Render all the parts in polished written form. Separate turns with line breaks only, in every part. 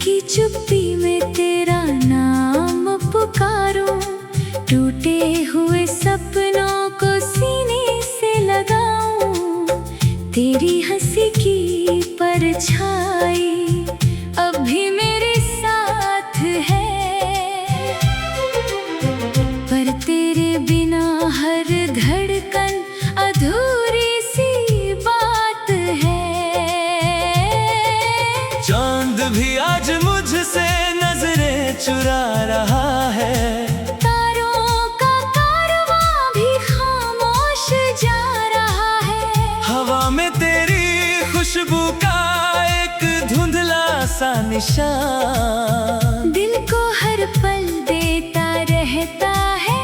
की चुप्पी में तेरा नाम पुकारूं, टूटे हुए सपनों को सीने से लगाऊं। तेरी हंसी की परछाई अब भी मेरे साथ है, पर तेरे बिना हर धड़कन अधूरी सी बात है।
चांद भी आज मुझसे नजरें चुरा रहा है,
तारों का कारवां भी खामोश जा रहा है।
हवा में तेरी खुशबू का एक धुंधला सा निशान,
दिल को हर पल देता रहता है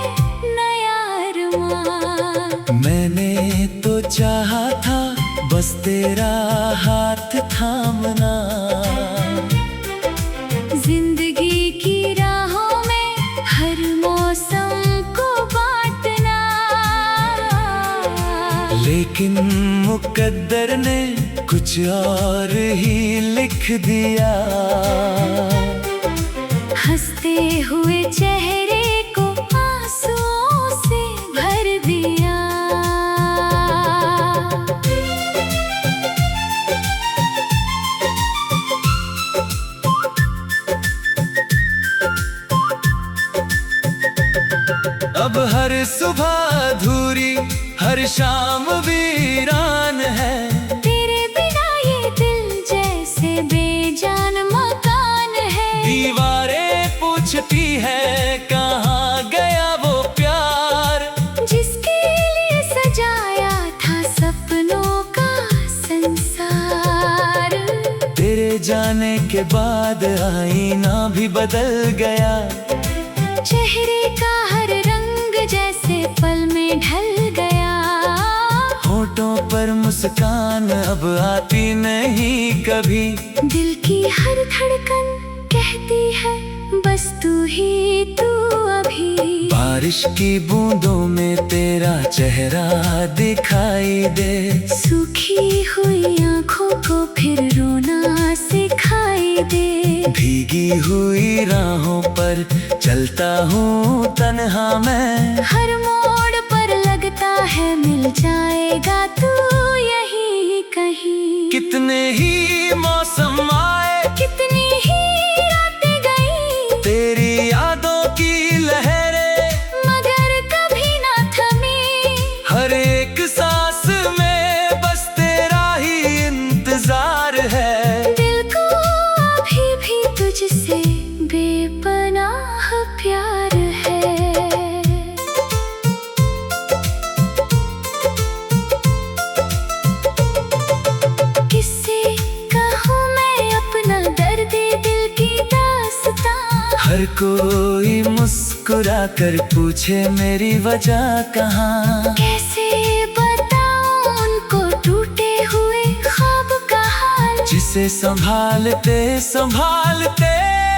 नया अरमान।
मैंने तो चाहा था बस तेरा हाथ थामना,
जिंदगी की राहों में हर मौसम को बांटना।
लेकिन मुकद्दर ने कुछ और ही लिख दिया,
हंसते हुए चेहरे को आंसुओं से भर दिया।
अब हर सुबह अधूरी, हर शाम वीरान है।
तेरे बिना ये दिल जैसे बेजान मकान है।
दीवारें पूछती है कहाँ गया वो प्यार,
जिसके लिए सजाया था सपनों का संसार।
तेरे जाने के बाद आईना भी बदल गया,
चेहरे का हर रंग जैसे पल में ढल गया।
होठों पर मुस्कान अब आती नहीं कभी,
दिल की हर धड़कन कहती है बस तू ही तू अभी।
बारिश की बूंदों में तेरा चेहरा दिखाई दे,
सूखी हुई आंखों को फिर रोना सिखाई दे।
भीगी हुई राहों पर चलता हूँ तन्हा मैं,
हर मोड़ पर लगता है मिल जाएगा तू यहीं कहीं।
कितने ही मौसम आए,
कितनी ही रातें गई,
तेरी यादों की लहरें
मगर कभी ना थमी।
हर एक सांस में बस तेरा ही इंतजार है।
दिल को अभी भी तुझसे बेपनाह प्यार है। किससे कहूँ मैं अपना दर्द दिल की दास्तां।
हर कोई मुस्कुरा कर पूछे मेरी वजह कहाँ,
कैसे बताऊं उनको टूटे हुए ख्वाब का हाल।
जिसे संभालते संभालते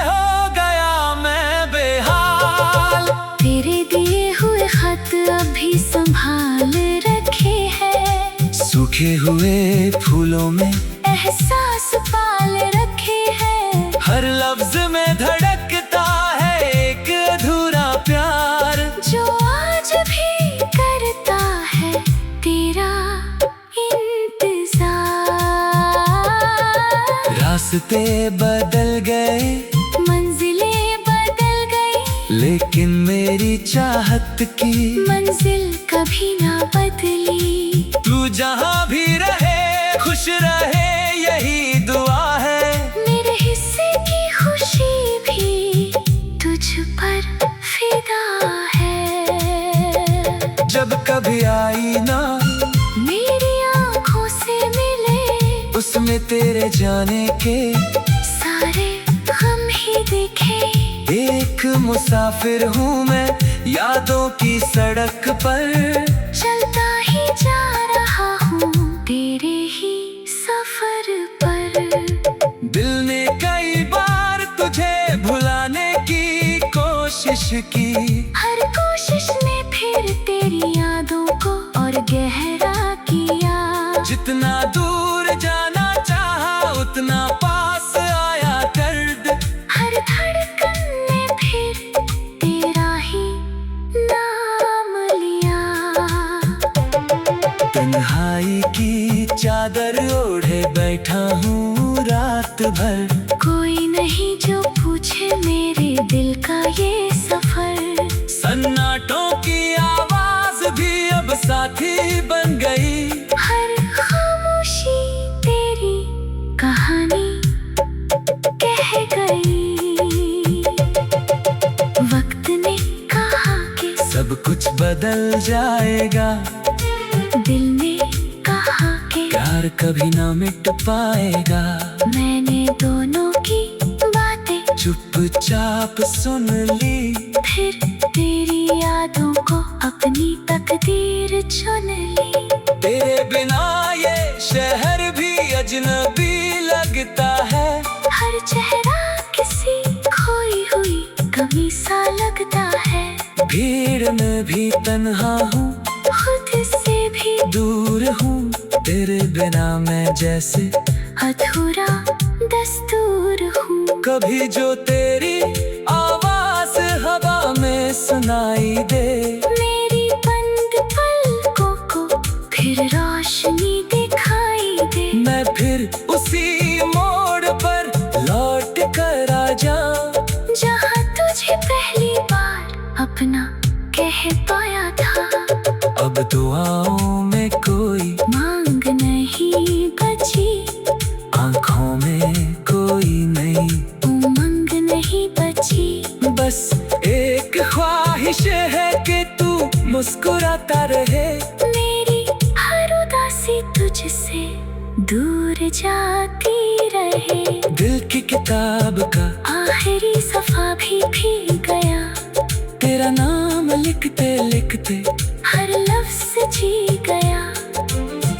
हो गया मैं बेहाल।
तेरे दिए हुए खत अभी संभाल रखे हैं,
सूखे हुए फूलों में
एहसास पाल रखे हैं।
हर लफ्ज में धड़कता है एक अधूरा प्यार,
जो आज भी करता है तेरा इंतजार।
रास्ते बदल गए,
मंजिलें बदल गई,
लेकिन मेरी चाहत की
मंजिल कभी ना बदली।
तू जहाँ भी रहे खुश रहे यही दुआ है।
मेरे हिस्से की खुशी भी तुझ पर फिदा है।
जब कभी आई ना
मेरी आँखों से मिले,
उसमें तेरे जाने के
सारे गम ही दिखे।
एक मुसाफिर हूँ मैं यादों की सड़क पर,
चलता ही जा रहा हूँ तेरे ही सफर पर।
दिल ने कई बार तुझे भुलाने की कोशिश की,
हर कोशिश ने फिर तेरी यादों को और गहरा किया।
जितना दूर जाना चाहा उतना पास आया दर्द, भर।
कोई नहीं जो पूछे मेरे दिल का ये सफर।
सन्नाटों की आवाज भी अब साथी बन गई।
हर खामोशी तेरी कहानी कह गई। वक्त ने कहा कि
सब कुछ बदल जाएगा।
दिल ने कहा कि
प्यार कभी ना मिट पाएगा।
मैंने दोनों की बातें
चुपचाप सुन ली।
फिर तेरी यादों को अपनी तकदीर चुन ली।
तेरे बिना ये शहर भी अजनबी लगता है।
हर चेहरा किसी खोई हुई कमी सा लगता है।
भीड़ में भी तन्हा हूँ,
खुद से भी
दूर हूँ। तेरे बिना मैं जैसे
अधूरा दस्तूर हूँ।
कभी जो तेरी आवाज हवा में सुनाई दे।
मेरी बंद पलकों को फिर रोशनी दिखाई दे।
मैं फिर उसी मोड़ पर लौट कर आ जाऊं,
जहाँ तुझे पहली बार अपना कह पाया था।
अब दुआओं में कोई
मांग नहीं बची,
आंखों में कोई नई
उमंग नहीं बची।
बस एक ख्वाहिश है कि तू मुस्कुराता रहे।
मेरी हर उदासी तुझसे दूर जाती रहे।
दिल की किताब का
आखिरी सफा भी भीग गया।
तेरा नाम लिखते लिखते
हर लफ्ज़ जी गया।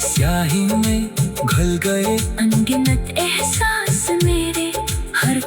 स्याही में घुल गए
अनगिनत एहसास मेरे हर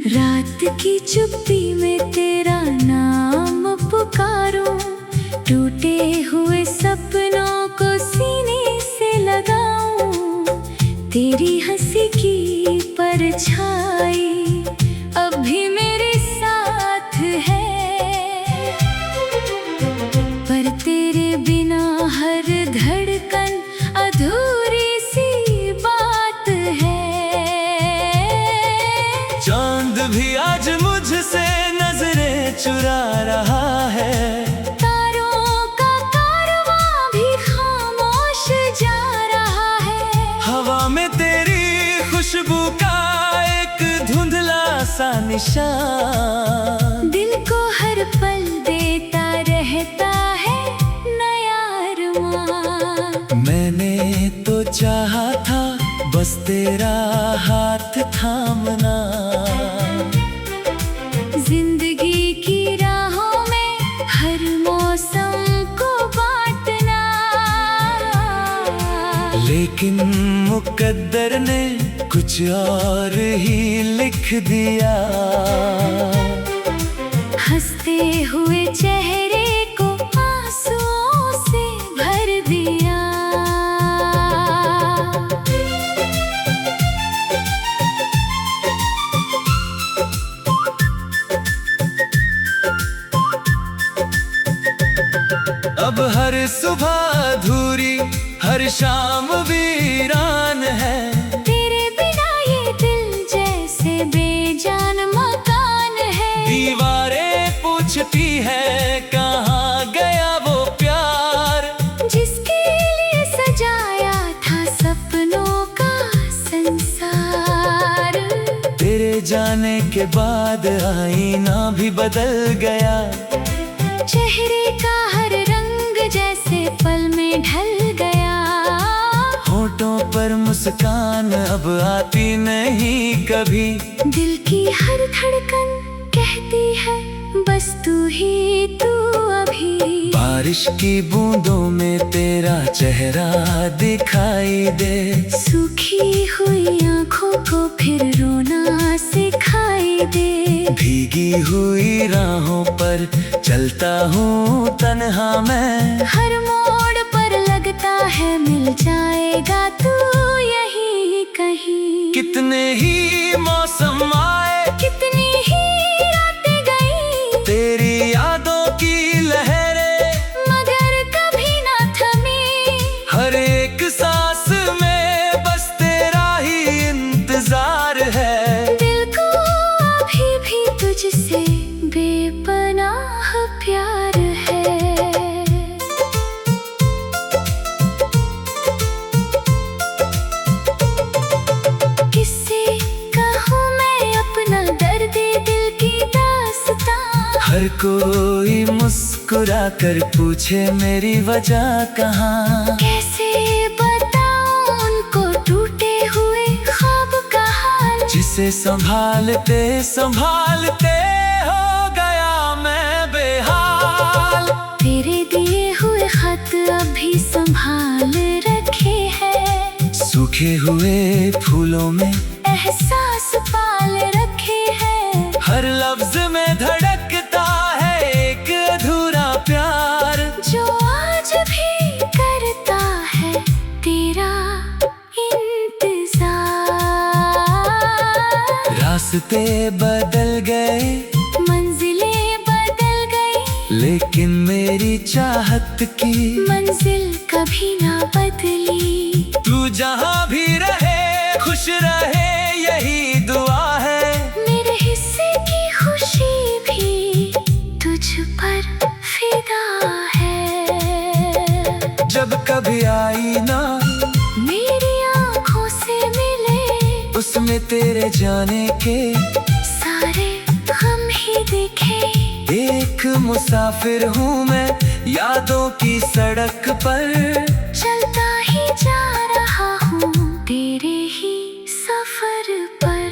रात की चुप्पी में तेरा नाम पुकारूं। टूटे हुए सपनों को सीने से लगाऊं। तेरी हंसी की परछाई अब भी मेरे साथ है। पर तेरे बिना हर धड़कन अधूरी सी बात है।
चांद भी आज मुझसे नजरें चुरा रहा है।
तारों का कारवां भी खामोश जा रहा है।
हवा में तेरी खुशबू का एक धुंधला सा निशान।
दिल को हर पल देता रहता है नया अरमान।
मैंने तो चाहा था बस तेरा हाथ थामना।
जिंदगी की राहों में हर मौसम को बांटना।
लेकिन मुकद्दर ने कुछ और ही लिख दिया।
हंसते हुए चेहरे को आंसुओं से भर दिया।
अब हर सुबह अधूरी, हर शाम वीरान है।
तेरे बिना ये दिल जैसे बेजान मकान है।
दीवारें पूछती है कहाँ गया वो प्यार,
जिसके लिए सजाया था सपनों का संसार।
तेरे जाने के बाद आईना भी बदल गया।
चेहरे का हर रंग जैसे पल में ढल गया।
होंठ होठों पर मुस्कान अब आती नहीं कभी।
दिल की हर धड़कन कहती है बस तू ही तू अभी।
बारिश की बूंदों में तेरा चेहरा दिखाई दे।
सूखी हुई आँखों को फिर रोना सिखाई दे।
भीगी हुई राहों पर चलता हूँ तन्हा मैं।
हर मोड़ पर लगता है मिल जाएगा तू यही कहीं।
कितने ही मौसम आए,
कितनी ही रातें गई,
तेरी यादों की लहरें
मगर कभी ना थमी।
हर एक सांस में बस तेरा ही इंतजार है।
दिल को अभी भी तुझसे बेपनाह प्यार है। किससे कहूँ मैं अपना दर्द दिल की दास्तां।
हर कोई मुस्कुरा कर पूछे मेरी वजह कहाँ।
कैसे बताऊं उनको टूटे हुए ख्वाब का हाल।
जिसे संभालते संभालते हो गया मैं बेहाल।
तेरे दिए हुए खत अभी संभाल रखे हैं।
सूखे हुए फूलों में
एहसास पाल रखे हैं।
हर लफ्ज में धड़कता है एक अधूरा प्यार।
जो आज भी करता है तेरा इंतजार।
रास्ते बदल गए,
मंजिलें बदल गई,
लेकिन मेरी चाहत की
मंजिल कभी ना बदली।
तू जहाँ भी रहे खुश रहे यही दुआ है।
मेरे हिस्से की खुशी भी तुझ पर फिदा है।
जब कभी आई ना
मेरी आँखों से मिले,
उसमें तेरे जाने के
सारे गम ही दिखे।
एक मुसाफिर हूँ मैं यादों की सड़क पर।
चलता ही जा रहा हूँ तेरे ही सफर पर।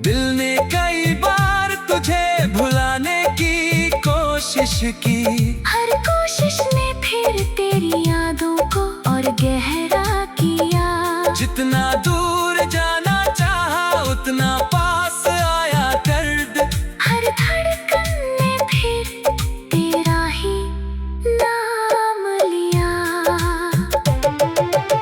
दिल ने कई बार तुझे भुलाने की कोशिश की।
हर कोशिश ने फिर तेरी यादों को और गहरा किया।
जितना दूर जाना चाहा उतना पास आया दर्द।
हर धड़कन ने फिर तेरा ही नाम लिया।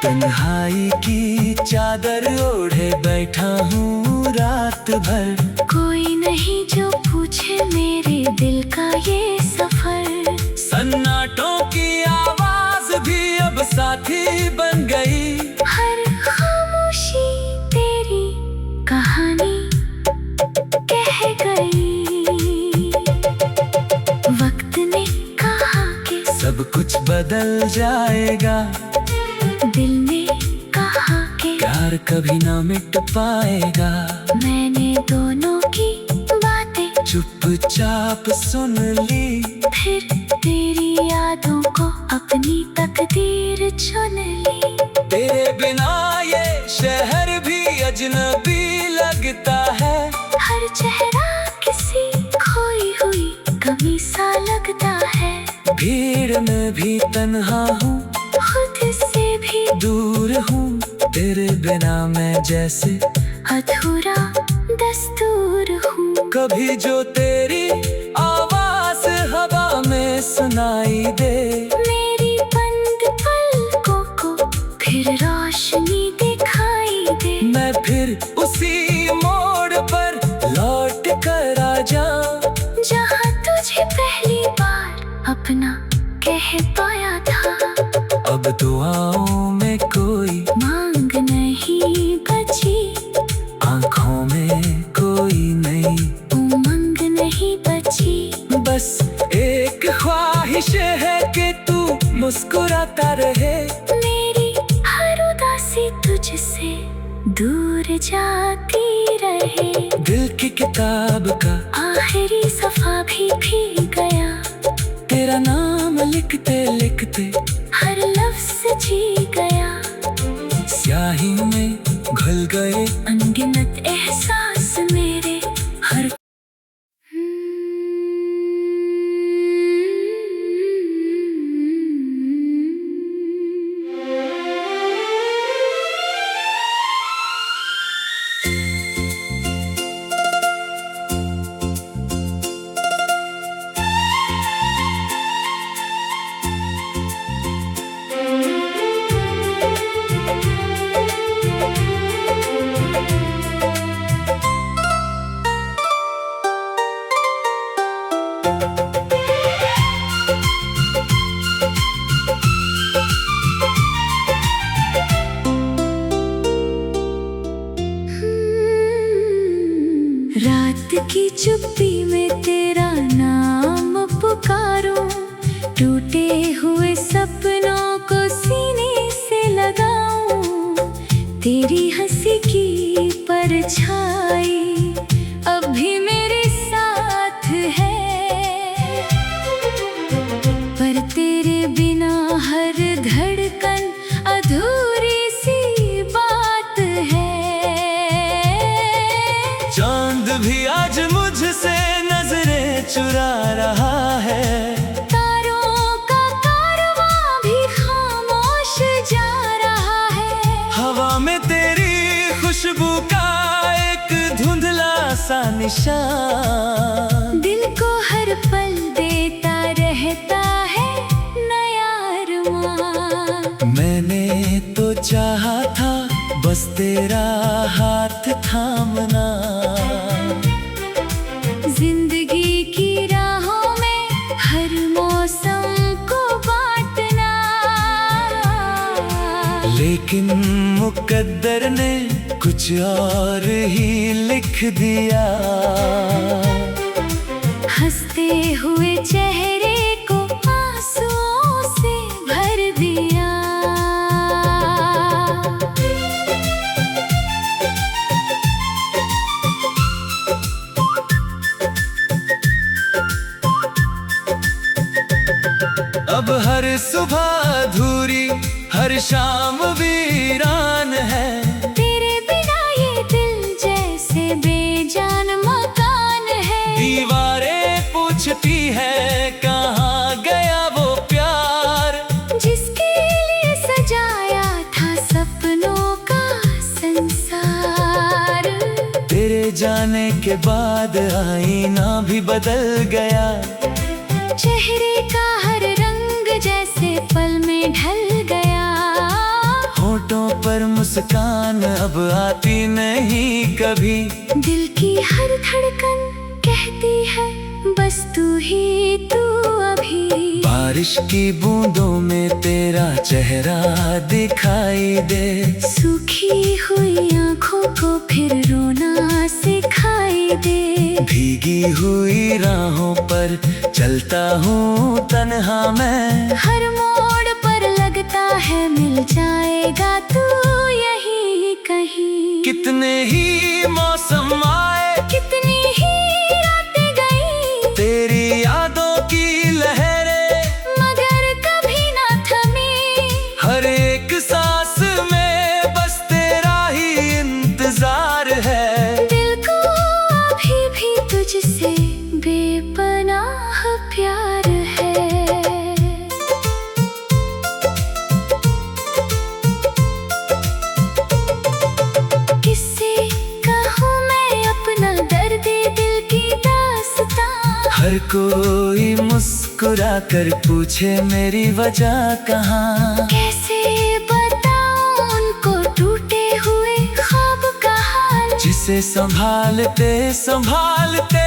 तन्हाई की चादर ओढ़े बैठा हूँ रात भर।
कोई नहीं जो पूछे मेरे दिल का ये सफर।
सन्नाटों की आवाज भी अब साथी बन गई।
हर खामोशी तेरी कहानी कह गई। वक्त ने कहा कि
सब कुछ बदल जाएगा।
दिल ने कहा कि
प्यार कभी ना मिट पाएगा।
मैंने दोनों की बातें
चुपचाप सुन ली।
फिर तेरी यादों को अपनी तकदीर चुन ली।
तेरे बिना ये शहर भी अजनबी लगता है।
हर चेहरा किसी खोई हुई कमी सा लगता है।
भीड़ में भी तन्हा हूँ,
खुद से भी
दूर हूँ। तेरे बिना मैं जैसे
अधूरा दस्तूर हूँ।
कभी जो तेरी आवाज हवा में सुनाई दे।
मेरी बंद पलकों को फिर रोशनी दिखाई दे।
मैं फिर उसी मोड़ पर लौट कर आ जाऊं।
जहाँ तुझे पहली बार अपना कह पाया था।
अब दुआओं में कोई
मांग नहीं बची,
आँखों में कोई नई
उमंग नहीं बची।
बस एक ख्वाहिश है कि तू मुस्कुराता रहे।
मेरी हर उदासी तुझसे दूर जाती रहे।
दिल की किताब का
आखिरी सफा भी भीग गया।
तेरा नाम लिखते लिखते
हर लफ्ज जी गया।
गए
अनगिनत एहसास मेरे हर रात की चुप्पी में तेरा नाम पुकारूं, टूटे हुए सपनों को सीने से लगाऊं। तेरी हंसी की परछाई अब भी मेरे साथ है, पर तेरे बिना हर धड़कन अधूरी सी बात है।
चांद भी आज मुझसे नजरें चुरा रहा है,
तारों का कारवां भी खामोश जा रहा है।
हवा में तेरी खुशबू का एक धुंधला सा निशान,
दिल को हर पल देता रहता है नया अरमान।
मैंने तो चाहा था बस तेरा हाथ थामना,
जिंदगी की राहों में हर मौसम को बांटना।
लेकिन मुकद्दर ने कुछ और ही लिख दिया,
हंसते हुए चेहरे को आंसुओं से भर दिया।
अब हर सुबह अधूरी हर शाम वीरान है,
तेरे बिना ये दिल जैसे बेजान मकान है।
दीवारें पूछती है कहाँ गया वो प्यार,
जिसके लिए सजाया था सपनों का संसार।
तेरे जाने के बाद आईना भी बदल गया,
चेहरे का हर रंग जैसे पल में ढल गया।
होठों पर मुस्कान अब आती नहीं कभी,
दिल की हर धड़कन कहती है बस तू ही तू अभी।
बारिश की बूंदों में तेरा चेहरा दिखाई दे,
सूखी हुई आंखों को फिर रोना सिखाई दे।
भीगी हुई राहों पर चलता हूँ तन्हा मैं,
हर मोड़ पर लगता है मिल जाएगा तू यही कहीं।
कितने ही मौसम आए
कितनी ही रातें गई,
तेरी यादों की लहरें
मगर कभी ना थमी।
हर एक सांस में बस तेरा ही इंतजार है,
दिल को अभी भी तुझसे बेपनाह प्यार है। किससे कहूँ मैं अपना दर्द दिल की दास्तां,
हर कोई मुस्कुरा कर पूछे मेरी वजह कहाँ।
कैसे बताऊं उनको टूटे हुए ख्वाब का हाल,
जिसे संभालते संभालते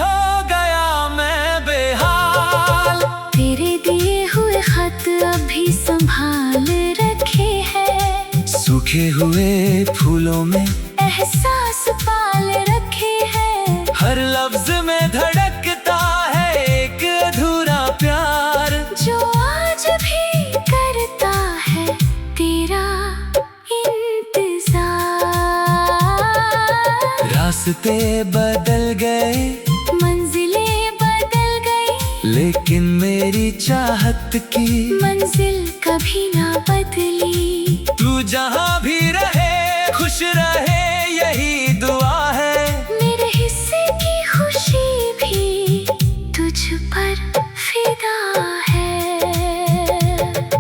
हो गया मैं बेहाल।
तेरे दिए हुए खत अभी संभाल रखे हैं,
सूखे हुए फूलों में
एहसास पाल रखे हैं।
हर लफ्ज में धड़कता है एक अधूरा प्यार,
जो आज भी करता है तेरा इंतजार।
रास्ते बदल गए
मंजिलें बदल गई,
लेकिन मेरी चाहत की
मंजिल कभी ना बदली।
तू जहाँ भी रहे खुश खुश रहे यही दुआ है।
मेरे हिस्से की खुशी भी तुझ पर फिदा है।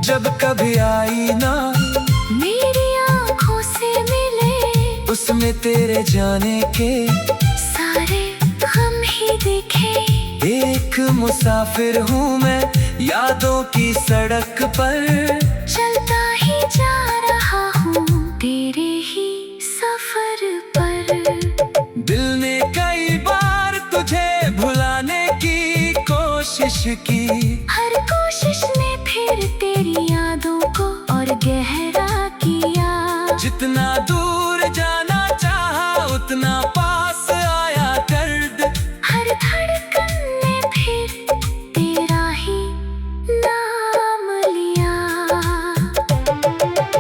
जब कभी आई ना
मेरी आँखों से मिले,
उसमें तेरे जाने के
सारे गम ही दिखे।
एक मुसाफिर हूँ मैं यादों की सड़क पर,
चलता ही जा रहा हूँ तेरे ही सफर पर।
दिल ने कई बार तुझे भुलाने की कोशिश की,
हर कोशिश ने फिर तेरी यादों को और गहरा किया।
जितना दूर जाना चाहा उतना पास आया दर्द।
हर धड़कन ने फिर तेरा ही नाम लिया।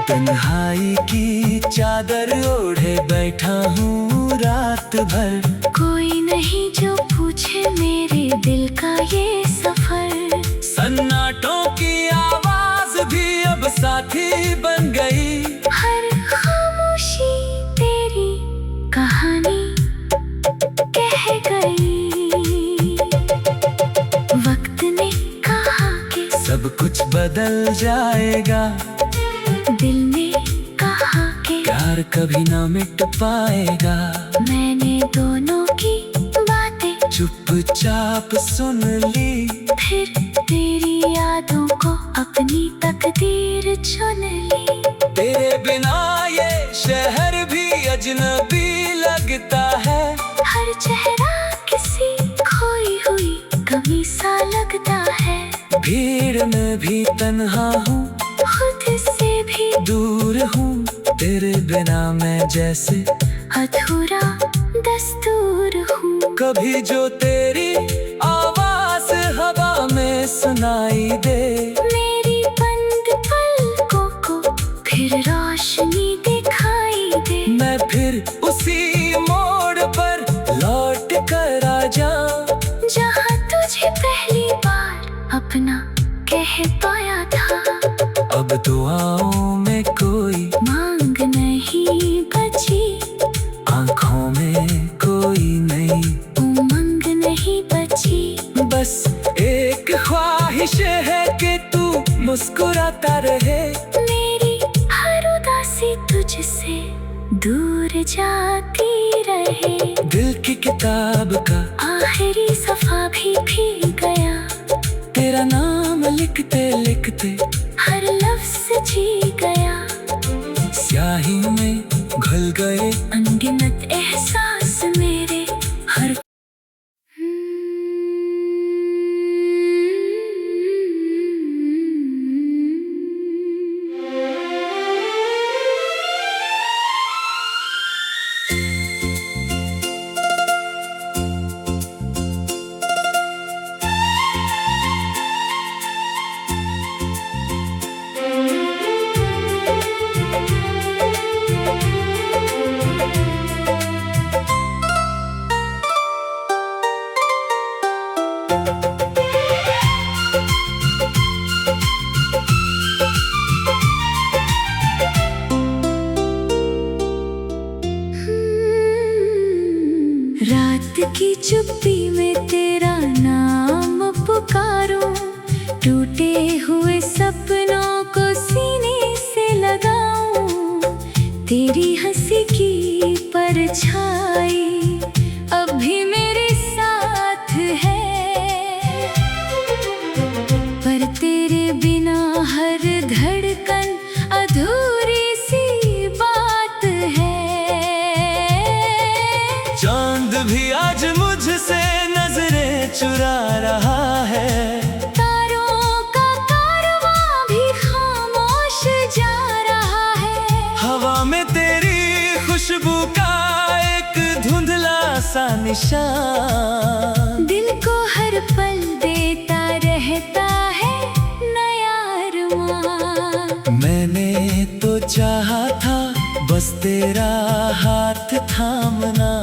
तन्हाई की चादर ओढ़े बैठा हूँ रात भर,
कोई नहीं जो पूछे मेरे दिल का ये सफर।
सन्नाटों की आवाज भी अब साथी बन गई।
हर खामोशी तेरी कहानी कह गई। वक्त ने कहा कि
सब कुछ बदल जाएगा,
दिल ने कहा कि
प्यार कभी ना मिट पाएगा।
मैंने दोनों की बातें
चुपचाप सुन ली,
फिर तेरी यादों को अपनी तकदीर चुन ली।
तेरे बिना ये शहर भी अजनबी लगता है।
हर चेहरा किसी खोई हुई कमी सा लगता है।
भीड़ में भी तन्हा हूँ,
खुद से भी
दूर हूँ, तेरे बिना मैं जैसे
अधूरा दस्तूर हूँ।
कभी जो तेरी आवाज हवा में सुनाई दे,
मेरी बंद पलकों को फिर रोशनी दिखाई दे।
मैं फिर उसी मोड़ पर लौट कर आ जाऊं,
जहाँ तुझे पहली बार अपना कह पाया था।
अब दुआओं में कोई
मांग नहीं बची,
आंखों में कोई नई
उमंग नहीं बची।
बस एक ख्वाहिश है कि तू मुस्कुराता रहे।
मेरी हर उदासी तुझसे दूर जाती रहे।
दिल की किताब का
आखिरी सफा भी भीग गया।
तेरा नाम लिखते लिखते
हर लफ्ज जी गया।
स्याही में घुल गए
अनगिनत एहसास मेरे हर रात की चुप्पी में तेरा नाम पुकारूं। टूटे हुए सपनों को सीने से लगाऊं। तेरी हंसी की परछाई अब भी मेरे साथ है, पर तेरे बिना हर धड़कन अधूरी सी बात है।
चांद भी आज मुझसे नजरें चुरा रहा है।
तारों का कारवां भी खामोश जा रहा है।
हवा में तेरी खुशबू का एक धुंधला सा निशान,
दिल को हर पल देता रहता है नया अरमान।
मैंने तो चाहा था बस तेरा हाथ थामना।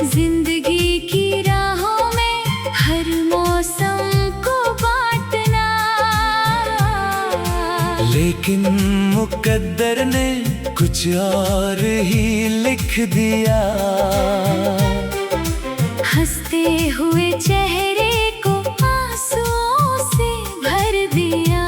जिंदगी की राहों में हर मौसम को बांटना।
लेकिन मुकद्दर ने कुछ और ही लिख दिया।
हंसते हुए चेहरे को आंसुओं से भर दिया।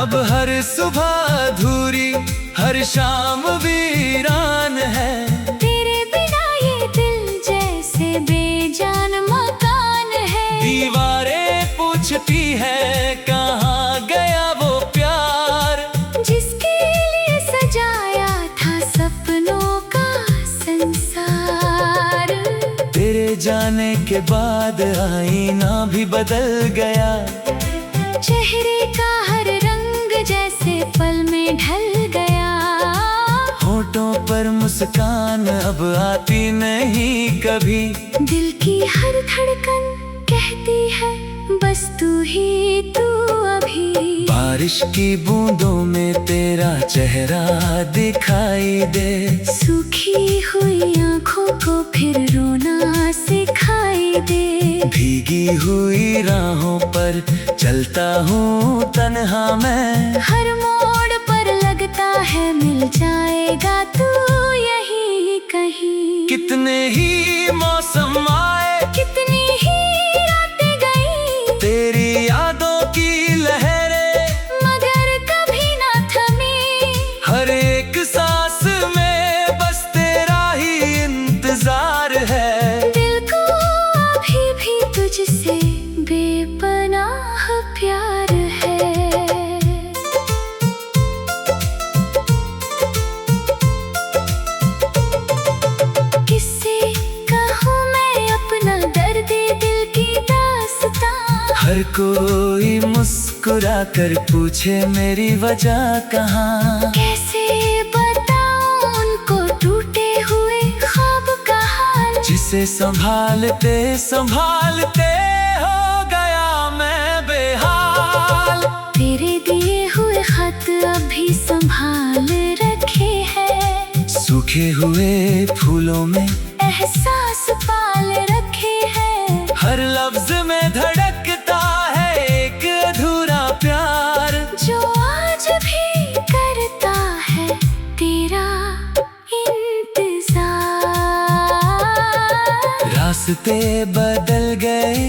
अब हर सुबह अधूरी, हर शाम वीरान है।
तेरे बिना ये दिल जैसे बेजान मकान है।
दीवारें पूछती है कहाँ गया वो प्यार,
जिसके लिए सजाया था सपनों का संसार।
तेरे जाने के बाद आईना भी बदल गया।
चेहरे का हर रंग जैसे पल में ढल गया।
होठों पर मुस्कान अब आती नहीं कभी।
दिल की हर धड़कन कहती है बस तू ही तू अभी।
बारिश की बूंदों में तेरा चेहरा दिखाई दे।
सूखी हुई आंखों को फिर रोना सिखाई दे।
भीगी हुई राहों पर चलता हूँ तन्हा मैं।
हर मोड़ पर लगता है मिल जाएगा तू यही कहीं।
कितने ही मौसम आए,
कितनी ही रातें गई,
तेरी यादों की लहरें
मगर कभी ना थमी।
हर एक सांस में बस तेरा ही इंतजार है।
दिल को अभी भी तुझसे बेपनाह प्यार है। किससे कहूँ मैं अपना दर्द दिल की दास्तां।
हर कोई मुस्कुरा कर पूछे मेरी वजह कहाँ।
कैसे बताऊं उनको टूटे हुए ख्वाब का हाल।
जिसे संभालते संभालते हो गया मैं बेहाल।
तेरे दिए हुए खत अभी संभाल रखे हैं।
सूखे हुए फूलों में
एहसास पाल रखे हैं।
हर लफ्ज में धड़कता है एक अधूरा प्यार,
जो आज भी करता है तेरा इंतजार।
रास्ते बदल गए,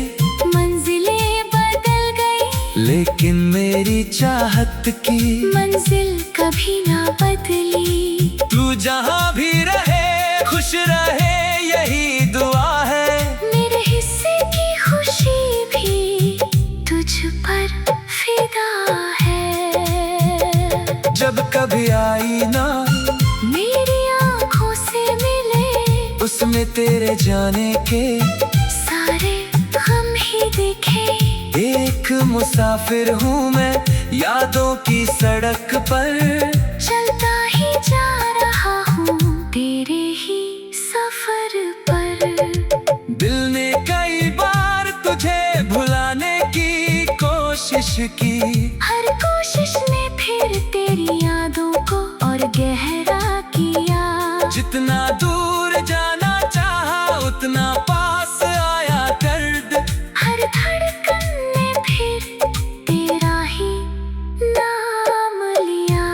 मंजिलें बदल गई,
लेकिन मेरी चाहत की
मंजिल कभी ना बदली।
तू जहाँ भी रहे खुश रहे यही दुआ है।
मेरे हिस्से की खुशी भी तुझ पर फिदा है।
जब कभी आई ना
मेरी आँखों से मिले,
उसमें तेरे जाने के
सारे हम ही देखे।
एक मुसाफिर हूँ मैं यादों की सड़क पर।
चलता ही जा रहा हूँ तेरे ही सफर पर।
दिल ने कई बार तुझे भुलाने की कोशिश की।
हर कोशिश ने फिर तेरी यादों को और गहरा किया।
जितना दूर जाना चाहा उतना पास आया दर्द।
हर धड़कन ने फिर तेरा ही नाम लिया।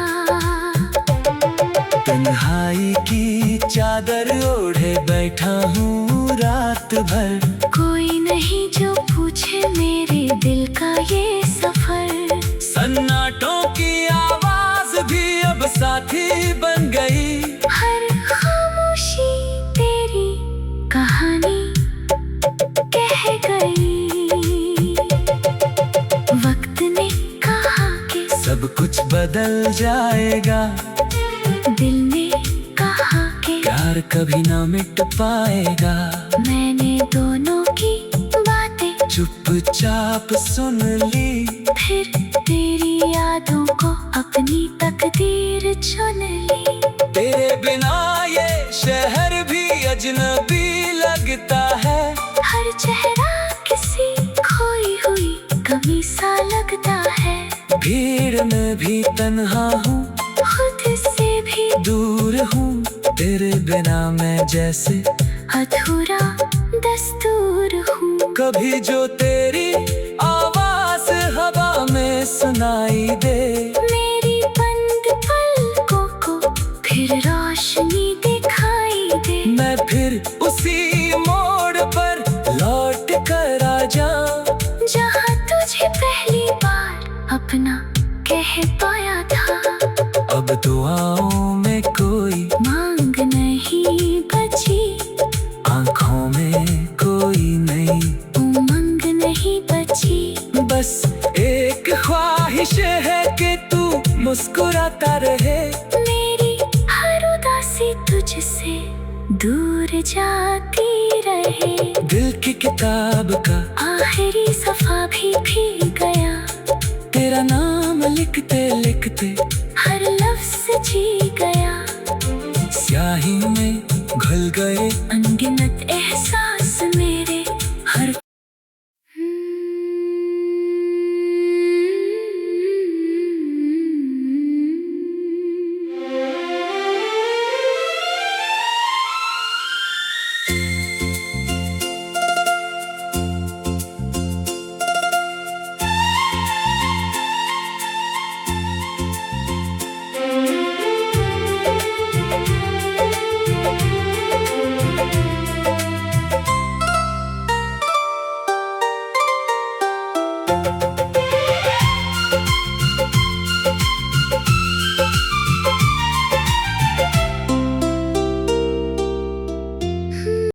तन्हाई की चादर ओढ़े बैठा हूँ रात भर।
कोई नहीं जो पूछे मेरे दिल का ये सफर।
सन्नाटों की आवाज भी अब साथी बन गई।
हर खामोशी तेरी कहानी कह गई। वक्त ने कहा कि
सब कुछ बदल जाएगा।
दिल ने कहा कि
प्यार कभी ना मिट पाएगा।
मैंने दोनों की बातें
चुपचाप सुन ली।
फिर तेरी यादों को अपनी तकदीर चुन ली।
तेरे बिना ये शहर भी अजनबी लगता है।
हर चेहरा किसी खोई हुई कमी सा लगता है।
भीड़ में भी तन्हा हूँ,
खुद से भी
दूर हूँ। तेरे बिना मैं जैसे
अधूरा दस्तूर हूँ।
कभी जो तेरी आवाज हवा में सुनाई दे,
मेरी बंद पलकों को फिर रोशनी दिखाई दे।
मैं फिर उसी मोड़ पर लौट कर आ जाऊं,
जहाँ तुझे पहली बार अपना कह पाया था।
अब दुआओं में कोई
मांग नहीं बची,
आंखों में कोई नई
उमंग नहीं बची।
बस एक ख्वाहिश है कि तू मुस्कुराता रहे।
मेरी हर उदासी तुझसे दूर जाती रहे।
दिल की किताब का
आखिरी सफा भी गया।
तेरा नाम लिखते लिखते